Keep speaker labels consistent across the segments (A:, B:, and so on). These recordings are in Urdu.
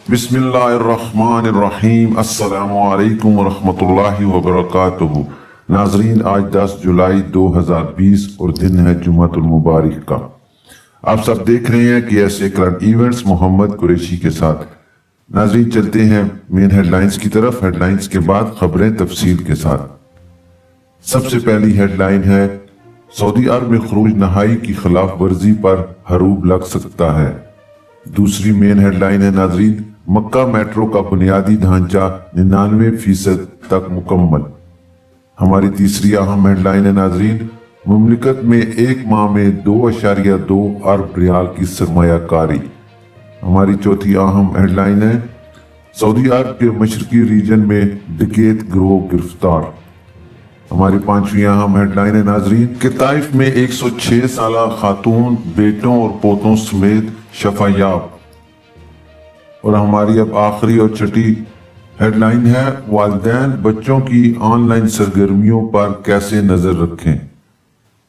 A: بسم اللہ الرحمن الرحیم۔ السلام علیکم ورحمۃ اللہ وبرکاتہ۔ ناظرین، آج 10 جولائی 2020 اور دن ہے جمعۃ المبارک کا۔ آپ سب دیکھ رہے ہیں کہ ایسے کرنٹ ایونٹس محمد قریشی کے ساتھ۔ ناظرین، چلتے ہیں مین ہیڈ لائنز کی طرف۔ ہیڈ لائنز کے بعد خبریں تفصیل کے ساتھ۔ سب سے پہلی ہیڈ لائن ہے، سعودی عرب میں خروج نہائی کی خلاف ورزی پر حروب لگ سکتا ہے۔ دوسری مین ہیڈ لائن ہے ناظرین، مکہ میٹرو کا بنیادی ڈھانچہ 99% تک مکمل۔ ہماری تیسری اہم ہیڈ لائن ہے ناظرین، مملکت میں ایک ماہ میں 2.2 ارب ریال کی سرمایہ کاری۔ ہماری چوتھی اہم ہیڈ لائن ہے، سعودی عرب کے مشرقی ریجن میں ڈکیت گروہ گرفتار۔ ہماری پانچویں اہم ہیڈ لائن ہے ناظرین، کہ طائف میں 106 سالہ خاتون بیٹوں اور پوتوں سمیت شفا یاب۔ اور ہماری اب آخری اور چھٹی ہیڈ لائن ہے، والدین بچوں کی آن لائن سرگرمیوں پر کیسے نظر رکھیں۔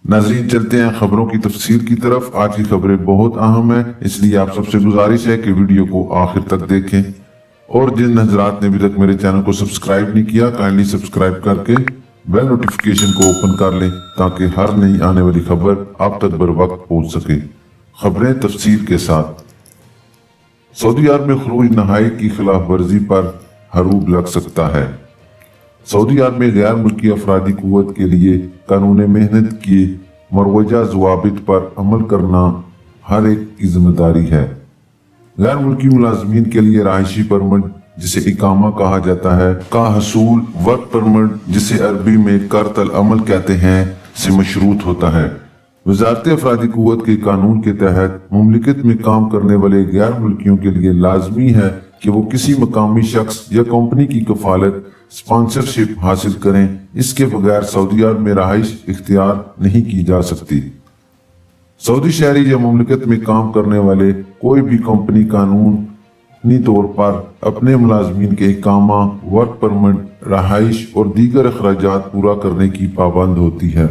A: ناظرین، چلتے ہیں خبروں کی تفصیل کی طرف۔ آج کی خبریں بہت اہم ہیں، اس لیے آپ سب سے گزارش ہے کہ ویڈیو کو آخر تک دیکھیں، اور جن حضرات نے ابھی تک میرے چینل کو سبسکرائب نہیں کیا، کائنڈلی سبسکرائب کر کے بیل نوٹیفیکیشن کو اوپن کر لیں تاکہ ہر نئی آنے والی خبر آپ تک بر وقت پہنچ سکے۔ خبریں تفصیل کے ساتھ۔ سعودی عرب میں خروج نہائی کی خلاف ورزی پر حروب لگ سکتا ہے۔ سعودی عرب میں غیر ملکی افرادی قوت کے لیے قانون محنت کی مروجہ ضوابط پر عمل کرنا ہر ایک کی ذمہ داری ہے۔ غیر ملکی ملازمین کے لیے رہائشی پرمٹ، جسے اقامہ کہا جاتا ہے، کا حصول ورک پرمٹ، جسے عربی میں کرۃ العمل کہتے ہیں، سے مشروط ہوتا ہے۔ وزارت افرادی قوت کے قانون کے تحت مملکت میں کام کرنے والے غیر ملکیوں کے لیے لازمی ہے کہ وہ کسی مقامی شخص یا کمپنی کی کفالت اسپانسرشپ حاصل کریں، اس کے بغیر سعودی عرب میں رہائش اختیار نہیں کی جا سکتی۔ سعودی شہری یا مملکت میں کام کرنے والے کوئی بھی کمپنی قانونی طور پر اپنے ملازمین کے اقامہ، ورک پرمٹ، رہائش اور دیگر اخراجات پورا کرنے کی پابند ہوتی ہے۔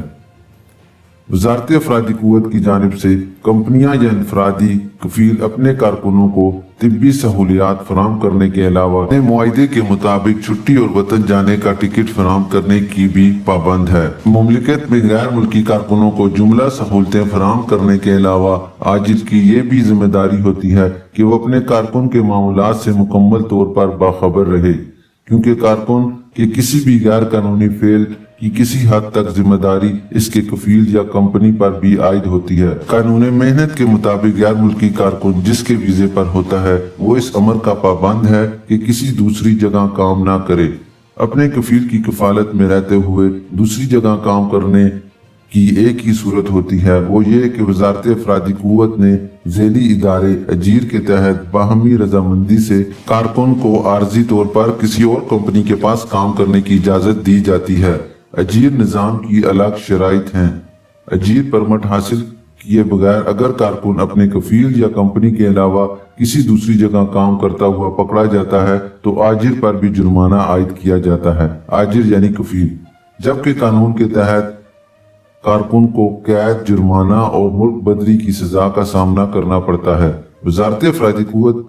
A: وزارت افرادی قوت کی جانب سے کمپنیاں یا انفرادی کفیل اپنے کارکنوں کو طبی سہولیات فراہم کرنے کے علاوہ اپنے معاہدے کے مطابق چھٹی اور وطن جانے کا ٹکٹ فراہم کرنے کی بھی پابند ہے۔ مملکت میں غیر ملکی کارکنوں کو جملہ سہولتیں فراہم کرنے کے علاوہ عاجل کی یہ بھی ذمہ داری ہوتی ہے کہ وہ اپنے کارکن کے معاملات سے مکمل طور پر باخبر رہے، کیونکہ کارکن کے کسی بھی غیر قانونی فعل کی کسی حد تک ذمہ داری اس کے کفیل یا کمپنی پر بھی عائد ہوتی ہے۔ قانون محنت کے مطابق غیر ملکی کارکن جس کے ویزے پر ہوتا ہے، وہ اس امر کا پابند ہے کہ کسی دوسری جگہ کام نہ کرے۔ اپنے کفیل کی کفالت میں رہتے ہوئے دوسری جگہ کام کرنے کی ایک ہی صورت ہوتی ہے، وہ یہ کہ وزارت افرادی قوت نے ذیلی ادارے اجیر کے تحت باہمی رضامندی سے کارکن کو عارضی طور پر کسی اور کمپنی کے پاس کام کرنے کی اجازت دی جاتی ہے۔ اجیر نظام کی الگ شرائط ہیں۔ اجیر پرمٹ حاصل کیے بغیر اگر کارکن اپنے کفیل یا کمپنی کے علاوہ کسی دوسری جگہ کام کرتا ہوا پکڑا جاتا ہے تو آجر پر بھی جرمانہ عائد کیا جاتا ہے۔ آجر یعنی کفیل، جبکہ قانون کے تحت کارکن کو قید، جرمانہ اور ملک بدری کی سزا کا سامنا کرنا پڑتا ہے۔ وزارت افرادی قوت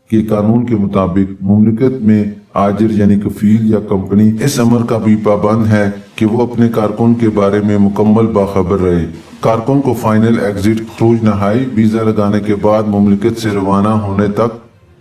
A: کے قانون کے مطابق مملکت میں آجر یعنی کفیل یا کمپنی اس امر کا بھی پابند ہے کہ وہ اپنے کارکن کے بارے میں مکمل باخبر رہے۔ کارکن کو فائنل ایگزٹ، خروج نہائی، ویزا لگانے کے بعد مملکت سے روانہ ہونے تک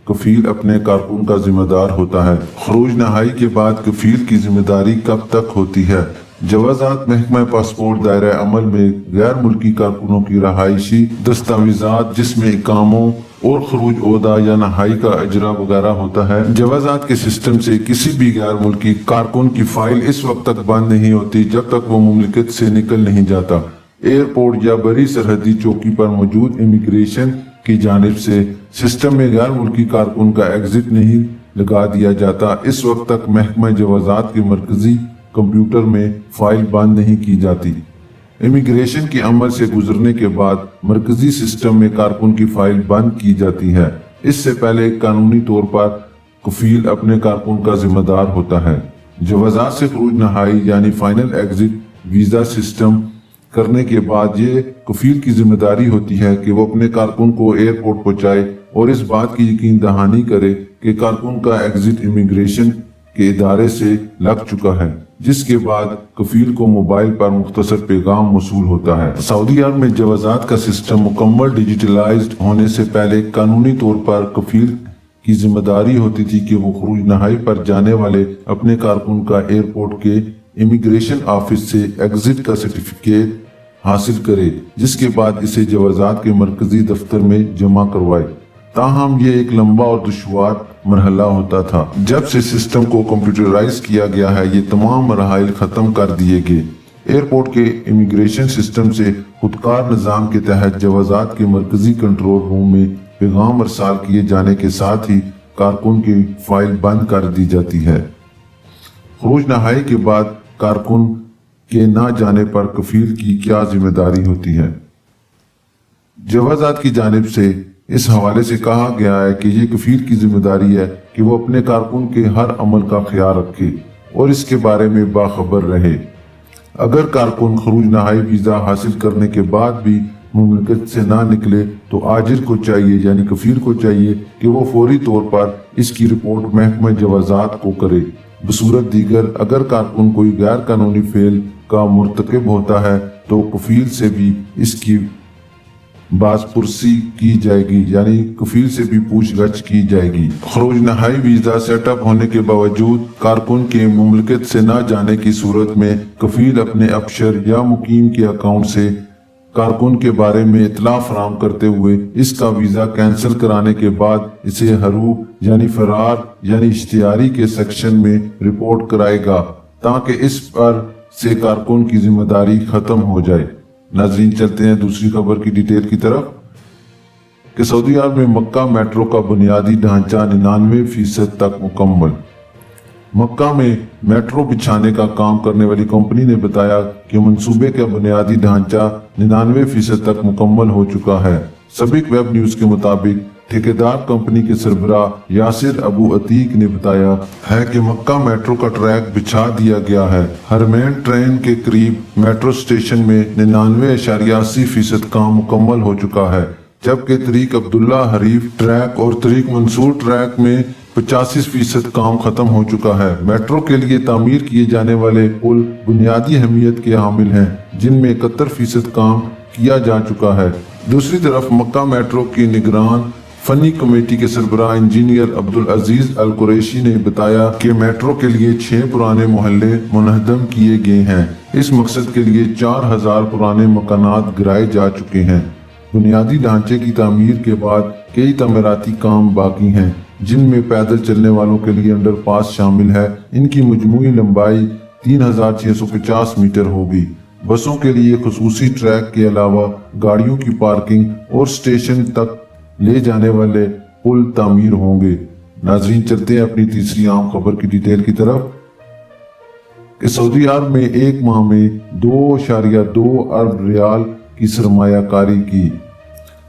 A: کفیل اپنے کارکن کا ذمہ دار ہوتا ہے۔ خروج نہائی کے بعد کفیل کی ذمہ داری کب تک ہوتی ہے؟ جوازات محکمہ پاسپورٹ دائرہ عمل میں غیر ملکی کارکنوں کی رہائشی دستاویزات، جس میں اقاموں اور خروج عہدہ یا نہائی کا اجرا وغیرہ ہوتا ہے۔ جوازات کے سسٹم سے کسی بھی غیر ملکی کارکن کی فائل اس وقت تک بند نہیں ہوتی جب تک وہ مملکت سے نکل نہیں جاتا۔ ایئرپورٹ یا بری سرحدی چوکی پر موجود امیگریشن کی جانب سے سسٹم میں غیر ملکی کارکن کا ایگزٹ نہیں لگا دیا جاتا، اس وقت تک محکمہ جوازات کے مرکزی کمپیوٹر میں فائل بند نہیں کی جاتی۔ امیگریشن کے عمل سے گزرنے کے بعد مرکزی سسٹم میں کارکن کی فائل بند کی جاتی ہے۔ اس سے پہلے قانونی طور پر کفیل اپنے کارکن کا ذمہ دار ہوتا ہے۔ جوازات سے خروج نہائی یعنی فائنل ایگزٹ ویزا سسٹم کرنے کے بعد یہ کفیل کی ذمہ داری ہوتی ہے کہ وہ اپنے کارکن کو ایئرپورٹ پہنچائے اور اس بات کی یقین دہانی کرے کہ کارکن کا ایگزٹ امیگریشن کے ادارے سے لگ چکا ہے، جس کے بعد کفیل کو موبائل پر مختصر پیغام موصول ہوتا ہے۔ سعودی عرب میں جوازات کا سسٹم مکمل ڈیجیٹلائزڈ ہونے سے پہلے قانونی طور پر کفیل کی ذمہ داری ہوتی تھی کہ وہ خروج نہائی پر جانے والے اپنے کارکن کا ایئرپورٹ کے امیگریشن آفس سے ایگزٹ کا سرٹیفکیٹ حاصل کرے، جس کے بعد اسے جوازات کے مرکزی دفتر میں جمع کروائے۔ تاہم یہ ایک لمبا اور دشوار مرحلہ ہوتا تھا۔ جب سے سسٹم کو کمپیوٹرائز کیا گیا ہے، یہ تمام مراحل ختم کر دیے گئے۔ ایئرپورٹ کے امیگریشن سسٹم سے خودکار نظام کے تحت جوازات کے مرکزی کنٹرول روم میں پیغام ارسال کیے جانے کے ساتھ ہی کارکن کی فائل بند کر دی جاتی ہے۔ خروج نہائی کے بعد کارکن کے نہ جانے پر کفیل کی کیا ذمہ داری ہوتی ہے؟ جوازات کی جانب سے اس حوالے سے کہا گیا ہے کہ یہ کفیل کی ذمہ داری ہے کہ وہ اپنے کارکن کے ہر عمل کا خیال رکھے اور اس کے بارے میں باخبر رہے۔ اگر کارکن خروج نہائی ویزا حاصل کرنے کے بعد بھی مملکت سے نہ نکلے تو آجر کو چاہیے یعنی کفیل کو چاہیے کہ وہ فوری طور پر اس کی رپورٹ محکمہ جوازات کو کرے۔ بصورت دیگر اگر کارکن کوئی غیر قانونی فعل کا مرتکب ہوتا ہے تو کفیل سے بھی اس کی باز پرسی کی جائے گی، یعنی کفیل سے بھی پوچھ گچھ کی جائے گی۔ خروج نہائی ویزا سیٹ اپ ہونے کے باوجود کارکن کے مملکت سے نہ جانے کی صورت میں کفیل اپنے افسر یا مقیم کے اکاؤنٹ سے کارکن کے بارے میں اطلاع فراہم کرتے ہوئے اس کا ویزا کینسل کرانے کے بعد اسے ہروب یعنی فرار یعنی اشتہاری کے سیکشن میں رپورٹ کرائے گا تاکہ اس پر سے کارکن کی ذمہ داری ختم ہو جائے۔ ناظرین چلتے ہیں دوسری خبر کی ڈیٹیل کی طرف کہ سعودی عرب میں مکہ میٹرو کا بنیادی ڈھانچہ 99% تک مکمل۔ مکہ میں میٹرو بچھانے کا کام کرنے والی کمپنی نے بتایا کہ منصوبے کا بنیادی ڈھانچہ 99% تک مکمل ہو چکا ہے۔ سابق ویب نیوز کے مطابق ٹھیکیدار کمپنی کے سربراہ یاسر ابو عتیق نے بتایا ہے کہ مکہ میٹرو کا ٹریک بچھا دیا گیا ہے۔ حرمین ٹرین کے قریب میٹرو سٹیشن میں 99.80% کام مکمل ہو چکا ہے، جبکہ طریق عبداللہ حریف ٹریک اور طریق منصور ٹریک میں 85% کام ختم ہو چکا ہے۔ میٹرو کے لیے تعمیر کیے جانے والے پل بنیادی اہمیت کے حامل ہیں، جن میں 71% کام کیا جا چکا ہے۔ دوسری طرف مکہ میٹرو کی نگران فنی کمیٹی کے سربراہ انجینئر عبدالعزیز القریشی نے بتایا کہ میٹرو کے لیے 6 پرانے محلے منہدم کیے گئے ہیں۔ اس مقصد کے لیے 4000 پرانے مکانات گرائے جا چکے ہیں۔ بنیادی ڈھانچے کی تعمیر کے بعد کئی تعمیراتی کام باقی ہیں، جن میں پیدل چلنے والوں کے لیے انڈر پاس شامل ہے۔ ان کی مجموعی لمبائی 3650 میٹر ہوگی۔ بسوں کے لیے خصوصی ٹریک کے علاوہ گاڑیوں کی پارکنگ اور سٹیشن تک لے جانے والے پل تعمیر ہوں گے۔ ناظرین چلتے ہیں اپنی تیسری عام خبر کی ڈیٹیل کی طرف کہ سعودی عرب میں ایک ماہ میں 2.2 ارب ریال کی سرمایہ کاری کی۔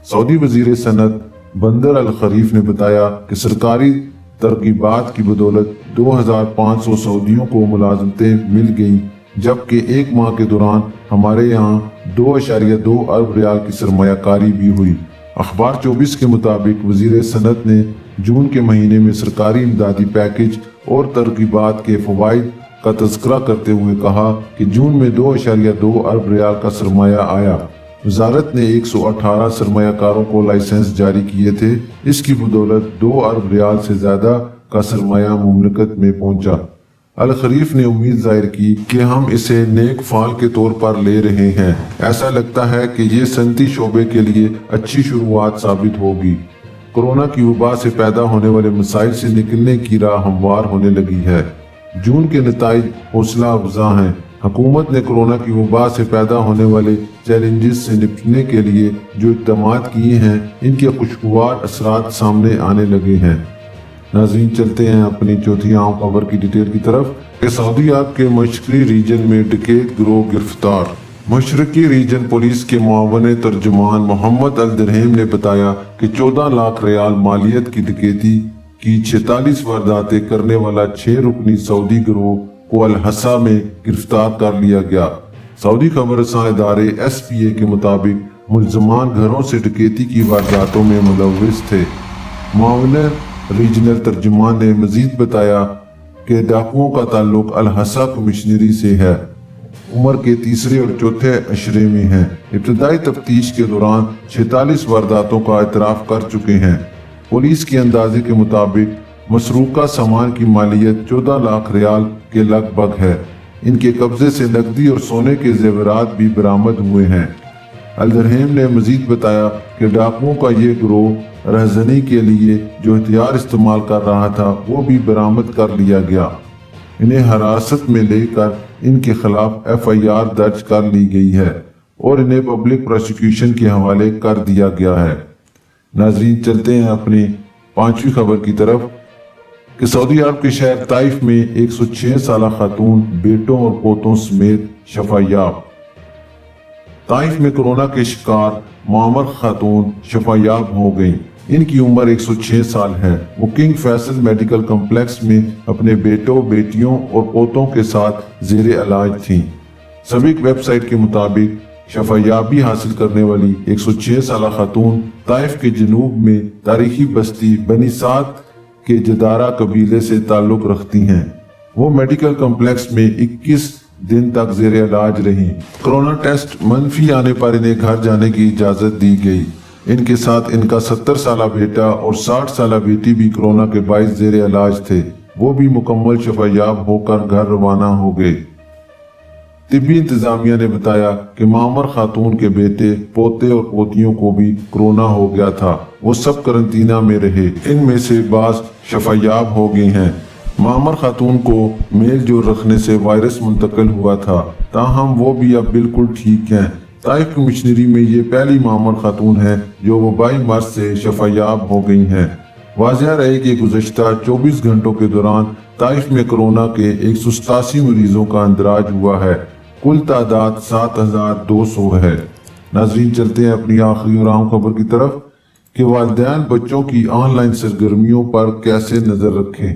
A: سعودی وزیر صنعت بندر الخریف نے بتایا کہ سرکاری ترغیبات کی بدولت 2500 سعودیوں کو ملازمتیں مل گئیں، جبکہ ایک ماہ کے دوران ہمارے یہاں 2.2 ارب ریال کی سرمایہ کاری بھی ہوئی۔ اخبار 24 کے مطابق وزیر صنعت نے جون کے مہینے میں سرکاری امدادی پیکج اور ترغیبات کے فوائد کا تذکرہ کرتے ہوئے کہا کہ جون میں 2.2 ارب ریال کا سرمایہ آیا۔ وزارت نے 118 سرمایہ کاروں کو لائسنس جاری کیے تھے۔ اس کی بدولت 2 ارب ریال سے زیادہ کا سرمایہ مملکت میں پہنچا۔ الخریف نے امید ظاہر کی کہ ہم اسے نیک فعل کے طور پر لے رہے ہیں۔ ایسا لگتا ہے کہ یہ صنعتی شعبے کے لیے اچھی شروعات ثابت ہوگی۔ کورونا کی وبا سے پیدا ہونے والے مسائل سے نکلنے کی راہ ہموار ہونے لگی ہے۔ جون کے نتائج حوصلہ افزا ہیں۔ حکومت نے کورونا کی وبا سے پیدا ہونے والے چیلنجز سے نپٹنے کے لیے جو اقدامات کیے ہیں، ان کے خوشگوار اثرات سامنے آنے لگے ہیں۔ ناظرین چلتے ہیں اپنی چوتھی عام خبر کی ڈیٹیل کی طرف کہ سعودی عرب کے مشرقی ریجن میں ڈکیت گروہ گرفتار۔ مشرقی ریجن پولیس کے معاون ترجمان محمد الدرہیم نے بتایا کہ 14 لاکھ ریال مالیت کی ڈکیتی کی 46 وارداتیں کرنے والا 6 رکنی سعودی گروہ کو الحصہ میں گرفتار کر لیا گیا۔ سعودی خبر رساں ادارے SPA کے مطابق ملزمان گھروں سے ڈکیتی کی وارداتوں میں ملوث تھے۔ معاون ریجنل ترجمان نے مزید بتایا کہ ڈاکوؤں کا تعلق الحصہ کمشنری سے ہے، عمر کے تیسرے اور چوتھے عشرے میں ہیں۔ ابتدائی تفتیش کے دوران 46 وارداتوں کا اعتراف کر چکے ہیں۔ پولیس کے اندازے کے مطابق مسروقہ سامان کی مالیت 14 لاکھ ریال کے لگ بھگ ہے۔ ان کے قبضے سے نقدی اور سونے کے زیورات بھی برآمد ہوئے ہیں۔ الدرہیم نے مزید بتایا کہ ڈاکوؤں کا یہ گروہ رہزنی کے لیے جو ہتھیار استعمال کر رہا تھا وہ بھی برآمد کر لیا گیا۔ انہیں حراست میں لے کر ان کے خلاف FIR درج کر لی گئی ہے اور انہیں پبلک پروسیکیوشن کے حوالے کر دیا گیا ہے۔ ناظرین، چلتے ہیں اپنی 5ویں خبر کی طرف کہ سعودی عرب کے شہر طائف میں 106 سالہ خاتون بیٹوں اور پوتوں سمیت شفا یاب۔ طائف میں کورونا کے شکار معمر خاتون شفا یاب ہو گئیں۔ ان کی عمر 106 سال ہے۔ وہ کنگ فیصل میڈیکل کمپلیکس میں اپنے بیٹوں، بیٹیوں اور پوتوں کے ساتھ زیر علاج تھیں۔ سبق ویب سائٹ کے مطابق شفا یابی حاصل کرنے والی 106 سالہ خاتون طائف کے جنوب میں تاریخی بستی بنی سعد کے جدارہ قبیلے سے تعلق رکھتی ہیں۔ وہ میڈیکل کمپلیکس میں 21 دن تک زیر علاج رہیں۔ کورونا ٹیسٹ منفی آنے پر انہیں گھر جانے کی اجازت دی گئی۔ ان کے ساتھ ان کا 70 سالہ بیٹا اور 60 سالہ بیٹی بھی کورونا کے باعث زیر علاج تھے۔ وہ بھی مکمل شفا یاب ہو کر گھر روانہ ہو گئے۔ طبی انتظامیہ نے بتایا کہ معمر خاتون کے بیٹے، پوتے اور پوتیوں کو بھی کورونا ہو گیا تھا۔ وہ سب قرنطینہ میں رہے۔ ان میں سے بعض شفا یاب ہو گئے ہیں۔ معمر خاتون کو میل جول رکھنے سے وائرس منتقل ہوا تھا، تاہم وہ بھی اب بالکل ٹھیک ہیں۔ طائف کمشنری میں یہ پہلی معمر خاتون ہے جو وبائی مرض سے شفا یاب ہو گئی ہیں۔ واضح رہے کہ گزشتہ 24 گھنٹوں کے دوران طائف میں کورونا کے 187 مریضوں کا اندراج ہوا ہے۔ کل تعداد 7200 ہے۔ ناظرین، چلتے ہیں اپنی آخری اور اہم خبر کی طرف کہ والدین بچوں کی آن لائن سرگرمیوں پر کیسے نظر رکھیں۔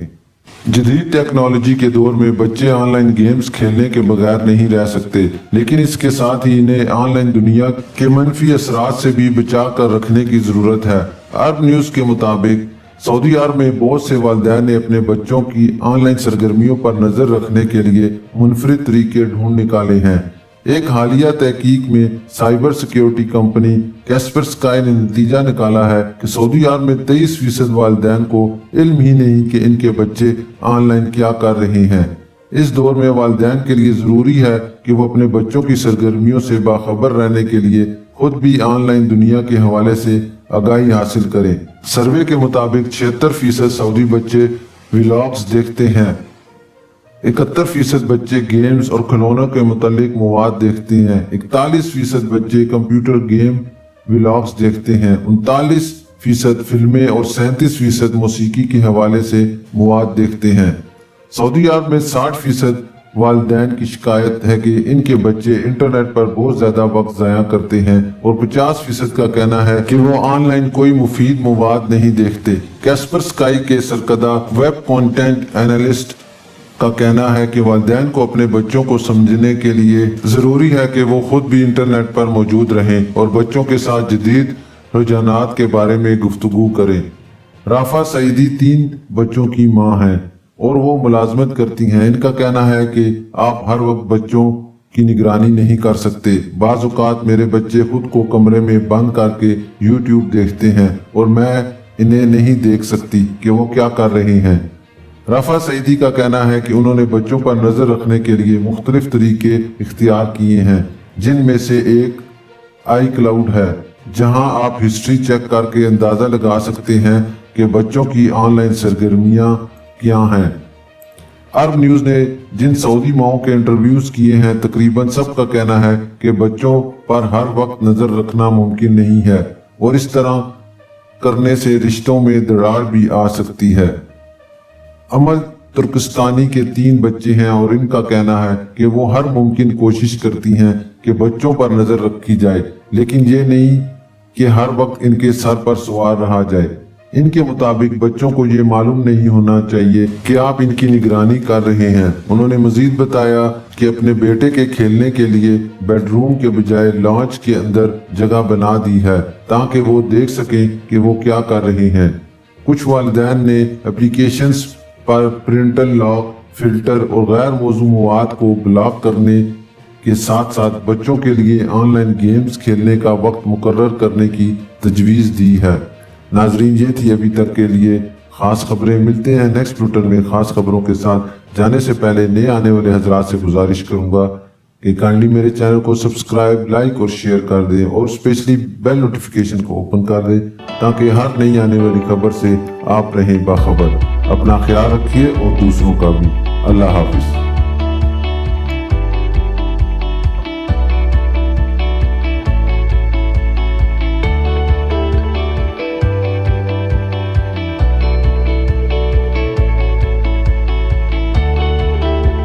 A: جدید ٹیکنالوجی کے دور میں بچے آن لائن گیمز کھیلنے کے بغیر نہیں رہ سکتے، لیکن اس کے ساتھ ہی انہیں آن لائن دنیا کے منفی اثرات سے بھی بچا کر رکھنے کی ضرورت ہے۔ عرب نیوز کے مطابق سعودی عرب میں بہت سے والدین نے اپنے بچوں کی آن لائن سرگرمیوں پر نظر رکھنے کے لیے منفرد طریقے ڈھونڈ نکالے ہیں۔ ایک حالیہ تحقیق میں سائبر سیکیورٹی کمپنی کیسپرسکائی نے نتیجہ نکالا ہے کہ سعودی عرب میں 23% والدین کو علم ہی نہیں کہ ان کے بچے آن لائن کیا کر رہے ہیں۔ اس دور میں والدین کے لیے ضروری ہے کہ وہ اپنے بچوں کی سرگرمیوں سے باخبر رہنے کے لیے خود بھی آن لائن دنیا کے حوالے سے آگاہی حاصل کریں۔ سروے کے مطابق 76% سعودی بچے ولاگز دیکھتے ہیں، 71% بچے گیمز اور کھلونوں کے متعلق مواد دیکھتے ہیں، 41% بچے کمپیوٹر گیم ولاگز دیکھتے ہیں، 39% فلمیں اور 37% موسیقی کے حوالے سے مواد دیکھتے ہیں۔ سعودی عرب میں 60% والدین کی شکایت ہے کہ ان کے بچے انٹرنیٹ پر بہت زیادہ وقت ضائع کرتے ہیں اور 50% کا کہنا ہے کہ وہ آن لائن کوئی مفید مواد نہیں دیکھتے۔ کیسپرسکائی کے سرکردہ ویب کانٹینٹ اینالسٹ کا کہنا ہے کہ والدین کو اپنے بچوں کو سمجھنے کے لیے ضروری ہے کہ وہ خود بھی انٹرنیٹ پر موجود رہیں اور بچوں کے ساتھ جدید رجحانات کے بارے میں گفتگو کریں۔ رافع سعیدی 3 بچوں کی ماں ہیں اور وہ ملازمت کرتی ہیں۔ ان کا کہنا ہے کہ آپ ہر وقت بچوں کی نگرانی نہیں کر سکتے۔ بعض اوقات میرے بچے خود کو کمرے میں بند کر کے YouTube دیکھتے ہیں اور میں انہیں نہیں دیکھ سکتی کہ وہ کیا کر رہے ہیں۔ رافع سعیدی کا کہنا ہے کہ انہوں نے بچوں پر نظر رکھنے کے لیے مختلف طریقے اختیار کیے ہیں، جن میں سے ایک آئی کلاؤڈ ہے، جہاں آپ ہسٹری چیک کر کے اندازہ لگا سکتے ہیں کہ بچوں کی آن لائن سرگرمیاں کیا ہیں۔ عرب نیوز نے جن سعودی ماؤں کے انٹرویوز کیے ہیں، تقریباً سب کا کہنا ہے کہ بچوں پر ہر وقت نظر رکھنا ممکن نہیں ہے اور اس طرح کرنے سے رشتوں میں دراڑ بھی آ سکتی ہے۔ عمل ترکستانی کے 3 بچے ہیں اور ان کا کہنا ہے کہ وہ ہر ممکن کوشش کرتی ہیں کہ بچوں پر نظر رکھی جائے، لیکن یہ نہیں کہ ہر وقت ان کے سر پر سوار رہا جائے۔ ان کے مطابق بچوں کو یہ معلوم نہیں ہونا چاہیے کہ آپ ان کی نگرانی کر رہے ہیں۔ انہوں نے مزید بتایا کہ اپنے بیٹے کے کھیلنے کے لیے بیڈ روم کے بجائے لانچ کے اندر جگہ بنا دی ہے تاکہ وہ دیکھ سکیں کہ وہ کیا کر رہے ہیں۔ کچھ والدین نے اپلیکیشنز پر پرنٹل لاک، فلٹر اور غیر موزوں مواد کو بلاک کرنے کے ساتھ ساتھ بچوں کے لیے آن لائن گیمز کھیلنے کا وقت مقرر کرنے کی تجویز دی ہے۔ ناظرین، یہ تھی ابھی تک کے لیے خاص خبریں۔ ملتے ہیں نیکسٹ ٹویٹر میں خاص خبروں کے ساتھ۔ جانے سے پہلے نئے آنے والے حضرات سے گزارش کروں گا کہ کائنڈلی میرے چینل کو سبسکرائب، لائک اور شیئر کر دیں اور اسپیشلی بیل نوٹیفیکیشن کو اوپن کر دیں تاکہ ہر نئی آنے والی خبر سے آپ رہیں باخبر۔ اپنا خیال رکھیے اور دوسروں کا بھی۔ اللہ حافظ۔